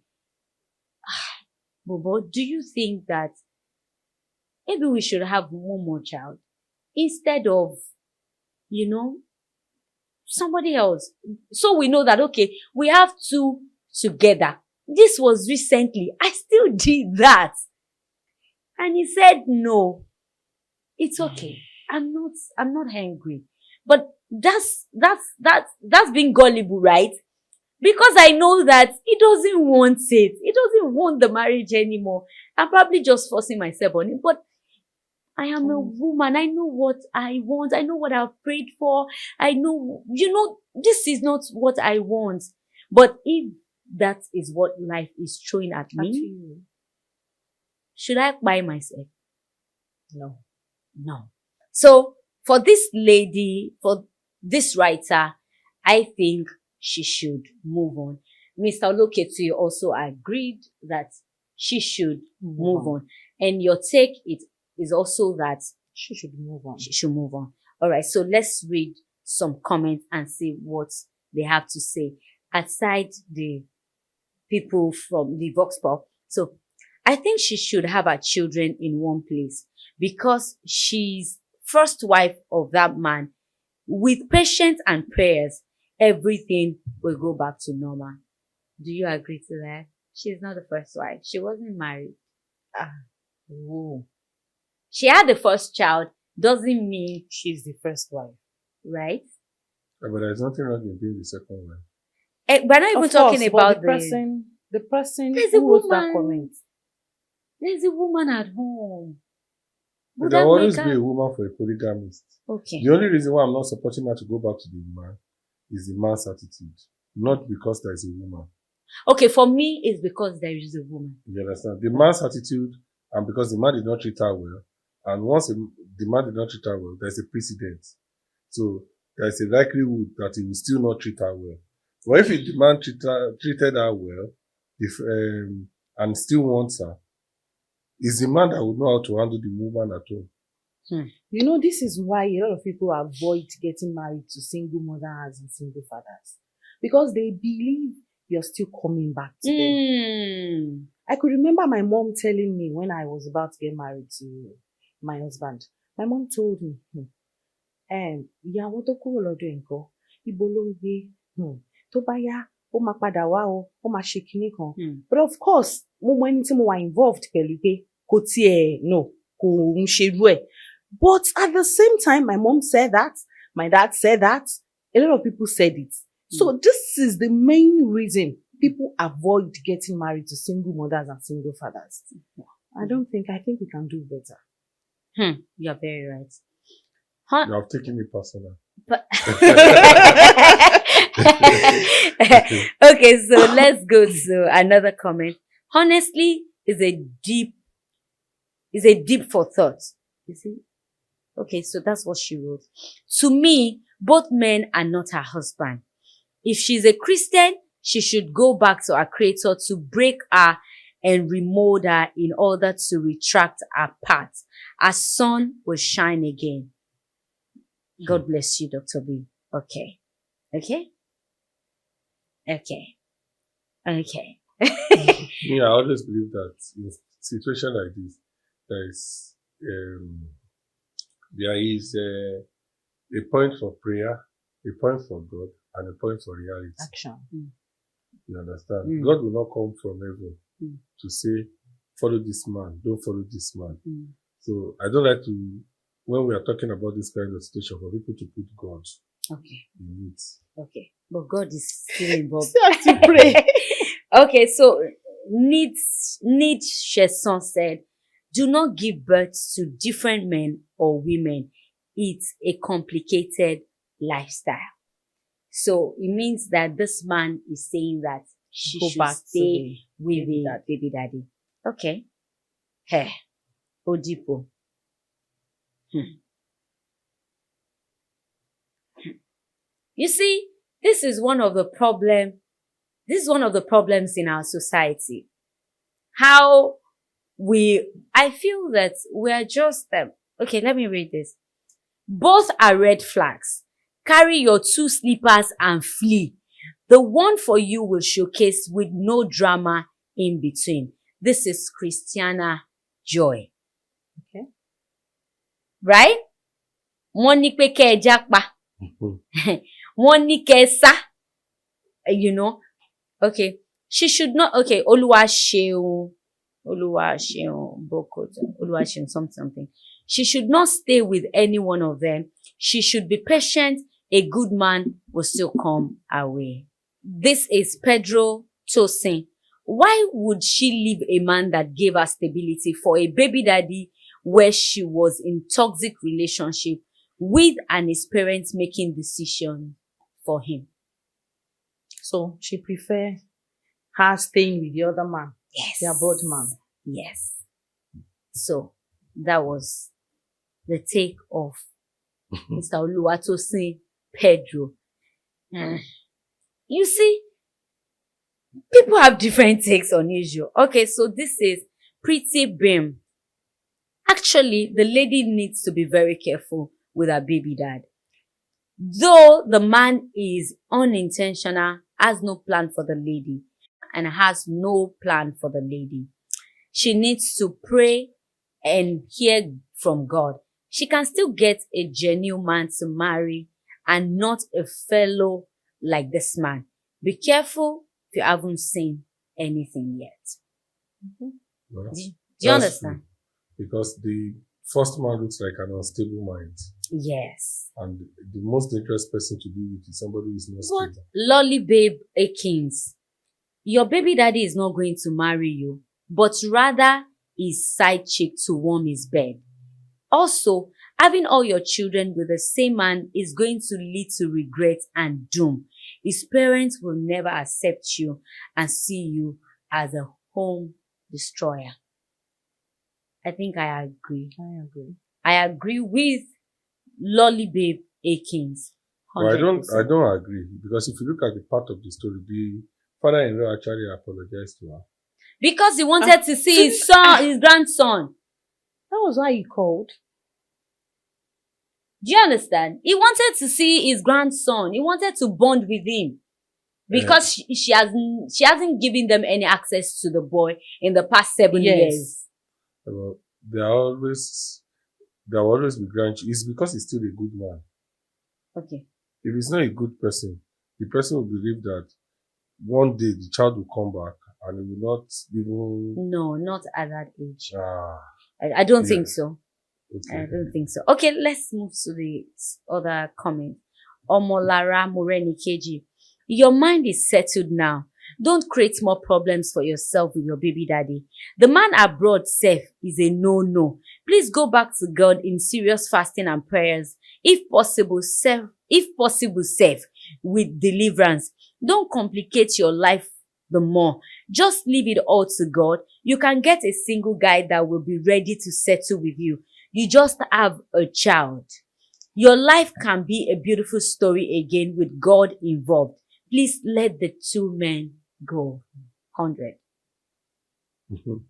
Bobo, do you think that maybe we should have one more child instead of, somebody else? So we know that, okay, we have two together. This was recently. I still did that. And he said, no, it's okay. I'm not angry. But that's being gullible, right? Because I know that he doesn't want it. He doesn't want the marriage anymore. I'm probably just forcing myself on him. But I am a woman. I know what I want. I know what I've prayed for. I know, this is not what I want. But if that is what life is throwing at me, should I buy myself? No. So for this lady, for this writer, I think she should move on. Mr. Oloketui also agreed that she should move on. And your take is also that she should move on. She should move on. All right. So let's read some comments and see what they have to say aside the people from the Vox Pop. So I think she should have her children in one place because she's first wife of that man. With patience and prayers, everything will go back to normal. Do you agree to that? She's not the first wife. She wasn't married. She had the first child. Doesn't mean she's the first wife. Right? Yeah, but there's nothing wrong in being the second wife. We're not even talking about the person there's a who wrote woman. that comment. There's a woman at home. Would There that will always make be her- a woman for a polygamist. Okay. The only reason why I'm not supporting her to go back to the man is the man's attitude, not because there is a woman. Okay, for me, it's because there is a woman. You understand? The man's attitude, and because the man did not treat her well, and once the man did not treat her well, there's a precedent. So there's a likelihood that he will still not treat her well. But if the man treated her well, and still wants her, it's the man that would know how to handle the woman at home. This is why a lot of people avoid getting married to single mothers and single fathers. Because they believe you're still coming back to them. I could remember my mom telling me when I was about to get married to my husband. My mom told me, ìyàwó tó kúrò lọ́dọ̀ ẹ̀ ńkọ́, ibo ló ń gbé, tó bá yá, ó máa padà wá o, ó máa ṣe kinní kan. But of course, mo mọ ẹni tí mo wà involved pẹ̀lú pé kò tiẹ̀ no, kò ń ṣerú ẹ̀. But at the same time, my mom said that, my dad said that, a lot of people said it. So this is the main reason people avoid getting married to single mothers and single fathers. I think we can do better. You're very right. You have taken it personal. Okay, so let's go to another comment. Honestly, is a deep for thought. You see? Okay, so that's what she wrote. To me, both men are not her husband. If she's a Christian, she should go back to her creator to break her and remold her in order to retract her path. Her sun will shine again. God bless you, Dr. B. Okay. Okay? Okay. Okay. Yeah, I always believe that in a situation like this, there is a point for prayer, a point for God, and a point for reality. Action. You understand? God will not come from heaven to say, follow this man, don't follow this man. So I don't like to, when we are talking about this kind of situation, for people to put God in it. Okay. But God is still involved. Still have to pray. Okay, so Need Sheson said, do not give birth to different men or women. It's a complicated lifestyle. So it means that this man is saying that she Go should back to stay the with baby the baby daddy. Okay. Hey. Odipo. You see, this is one of the problems in our society. How I feel that we're just, okay, let me read this. Both are red flags. Carry your 2 slippers and flee. The one for you will showcase with no drama in between. This is Christiana Joy. Okay. Right? Wọ́n ní pé kẹ́ ẹ jápa. Wọ́n ní kẹ́ ẹ sá. You know? Okay. She should not, okay, Oluwaseun Bokoto, something. She should not stay with any one of them. She should be patient. A good man will still come her way. This is Pedro Tosin. Why would she leave a man that gave her stability for a baby daddy where she was in toxic relationship with and his parents making decisions for him? So she prefer her staying with the other man. Yes. Their both man. Yes. So that was the take of Mr. Oluwatosin Pedro. You see, people have different takes on issue. Okay, so this is Pretty Bim. Actually, the lady needs to be very careful with her baby dad. Though the man is unintentional, has no plan for the lady, and has no plan for the lady, she needs to pray and hear from God. She can still get a genuine man to marry and not a fellow like this man. Be careful if you haven't seen anything yet. Well, Do you understand? True. Because the first man looks like an unstable mind. Yes. And the most dangerous person to be with is somebody who is not What? stable. Lolly Babe Akins. Your baby daddy is not going to marry you, but rather his side chick to warm his bed. Also, having all your children with the same man is going to lead to regret and doom. His parents will never accept you and see you as a home destroyer. I think I agree. I agree with Lolly Babe Akins. Well, 100%. I don't agree, because if you look at the part of the story, the father-in-law actually apologized to her. Because he wanted to see his grandson. That was why he called. Do you understand? He wanted to see his grandson. He wanted to bond with him. because she hasn't given them any access to the boy in the past 7 Yes. years. Well, there will always be grandchildren. It's because he's still a good man. Okay. If he's not a good person, the person will believe that one day the child will come back and he will not even. No, not at that age. Ah, I don't yeah. think so. Okay. I don't think so. Okay, let's move to the other comment. Omolara Morenikeji. Your mind is settled now. Don't create more problems for yourself with your baby daddy. The man abroad safe is a no-no. Please go back to God in serious fasting and prayers. If possible, safe with deliverance. Don't complicate your life the more. Just leave it all to God. You can get a single guy that will be ready to settle with you. You just have a child. Your life can be a beautiful story again with God involved. Please let the two men go. 100. Mhm.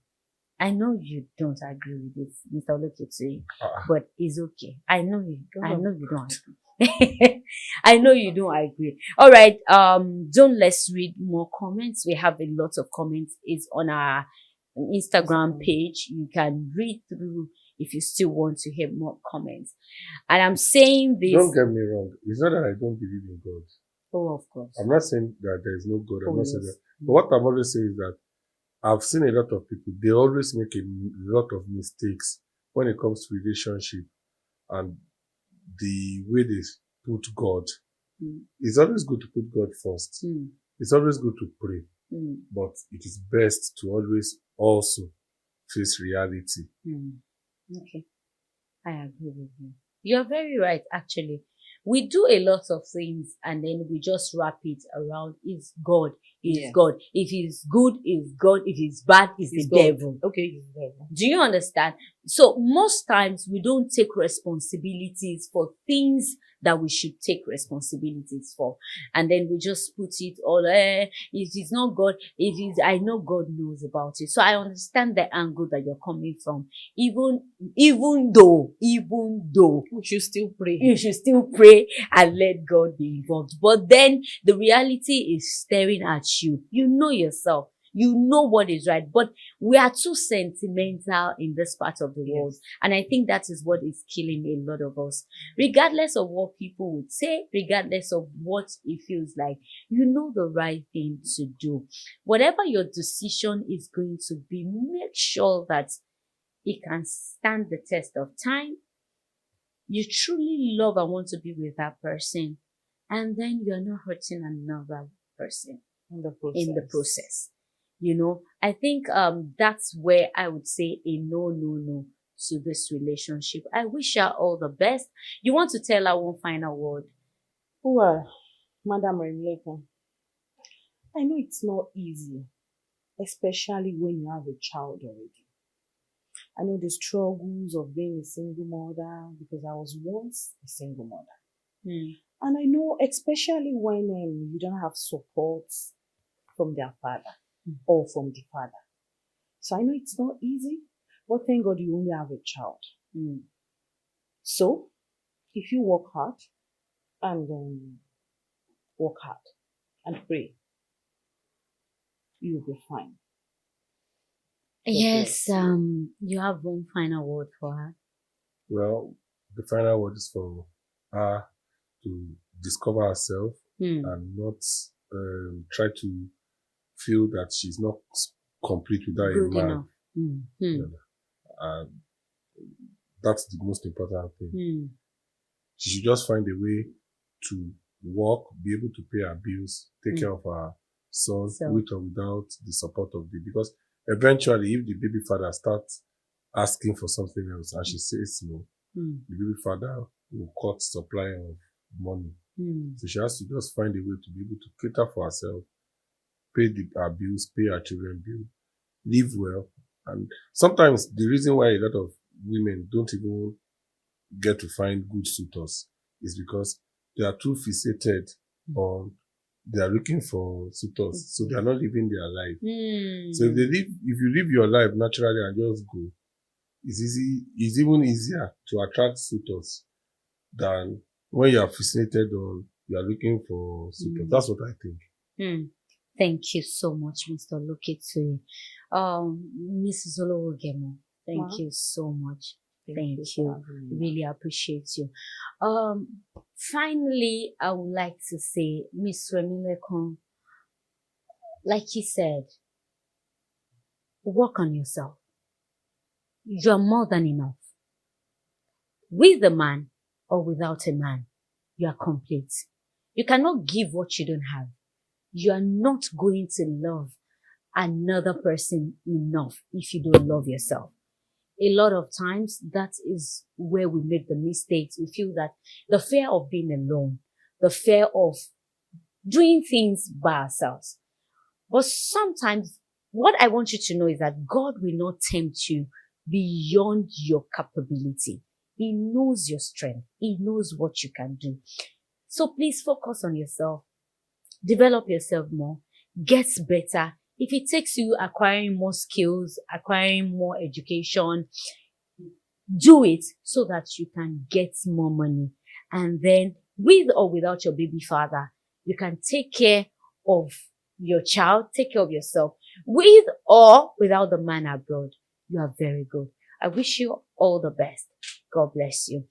I know you don't agree with this, Mr. Olokete, Ah. but it's okay. I know you don't agree. I know you don't agree. All right. Let's read more comments. We have a lot of comments. It's on our Instagram page. You can read through if you still want to hear more comments. And I'm saying this. Don't get me wrong. It's not that I don't believe in God. Oh, of course. I'm not saying that there is no God. I'm Oh, not saying yes. that. But what I'm always saying is that I've seen a lot of people. They always make a lot of mistakes when it comes to relationship and the way they put God. It's always good to put God first. It's always good to pray. But it is best to always also face reality. Okay. I agree with you. You're very right, actually. We do a lot of things and then we just wrap it around. It's God. It's Yes. God. If it's good, it's God. If it's bad, it's the God. devil. Okay, it's the devil. Do you understand? So most times we don't take responsibilities for things that we should take responsibilities for. And then we just put it all, if it's not God, I know God knows about it. So I understand the angle that you're coming from. Even though We should still pray. you should still pray and let God be involved. But then the reality is staring at you. You know yourself. You know what is right. But we are too sentimental in this part of the world. And I think that is what is killing a lot of us. Regardless of what people would say, regardless of what it feels like, you know the right thing to do. Whatever your decision is going to be, make sure that it can stand the test of time. You truly love and want to be with that person. And then you're not hurting another person In the process. You know, I think that's where I would say a no to this relationship. I wish her all the best. You want to tell her one final word? Well, Madam Remilekun, I know it's not easy, especially when you have a child already. I know the struggles of being a single mother because I was once a single mother. And I know especially when you don't have support from their father or from the father. So I know it's not easy, but thank God you only have a child. So if you work hard and pray, you'll be fine. Yes, you have one final word for her. Well, the final word is for her to discover herself and not try to feel that she's not complete without a man. That's the most important thing. She should just find a way to work, be able to pay her bills, take care of her son, with or without the support of because eventually if the baby father starts asking for something else and she says no, the baby father will cut supply of money. So she has to just find a way to be able to cater for herself, pay her bills, pay her children bill, live well. And sometimes the reason why a lot of women don't even get to find good suitors is because they are too fixated on they are looking for suitors, so they are not living their life. So if you live your life naturally and just go, it's even easier to attract suitors than when you are fixated on you are looking for suitors. That's what I think. Hmm. Thank you so much, Mr. Lokitui. Mrs. Olowogemo, thank Ma, you so much. thank Thank you for you. having me. Really appreciate you. Finally, I would like to say, Miss Remilekun, like you said, work on yourself. You're more than enough. With a man or without a man, you are complete. You cannot give what you don't have. You are not going to love another person enough if you don't love yourself. A lot of times that is where we make the mistakes. We feel that the fear of being alone, the fear of doing things by ourselves. But sometimes what I want you to know is that God will not tempt you beyond your capability. He knows your strength. He knows what you can do. So please focus on yourself. Develop yourself more. Get better. If it takes you acquiring more skills, acquiring more education, do it so that you can get more money. And then with or without your baby father, you can take care of your child, take care of yourself. With or without the man abroad, you are very good. I wish you all the best. God bless you.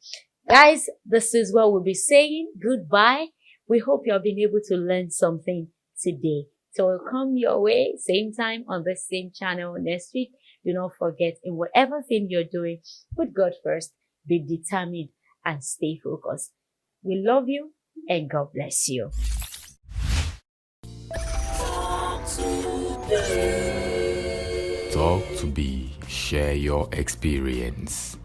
Guys, this is what we'll be saying. Goodbye. We hope you have been able to learn something today. So we'll come your way, same time on the same channel next week. Do not forget, in whatever thing you're doing, put God first, be determined, and stay focused. We love you, and God bless you. Talk to be, share your experience.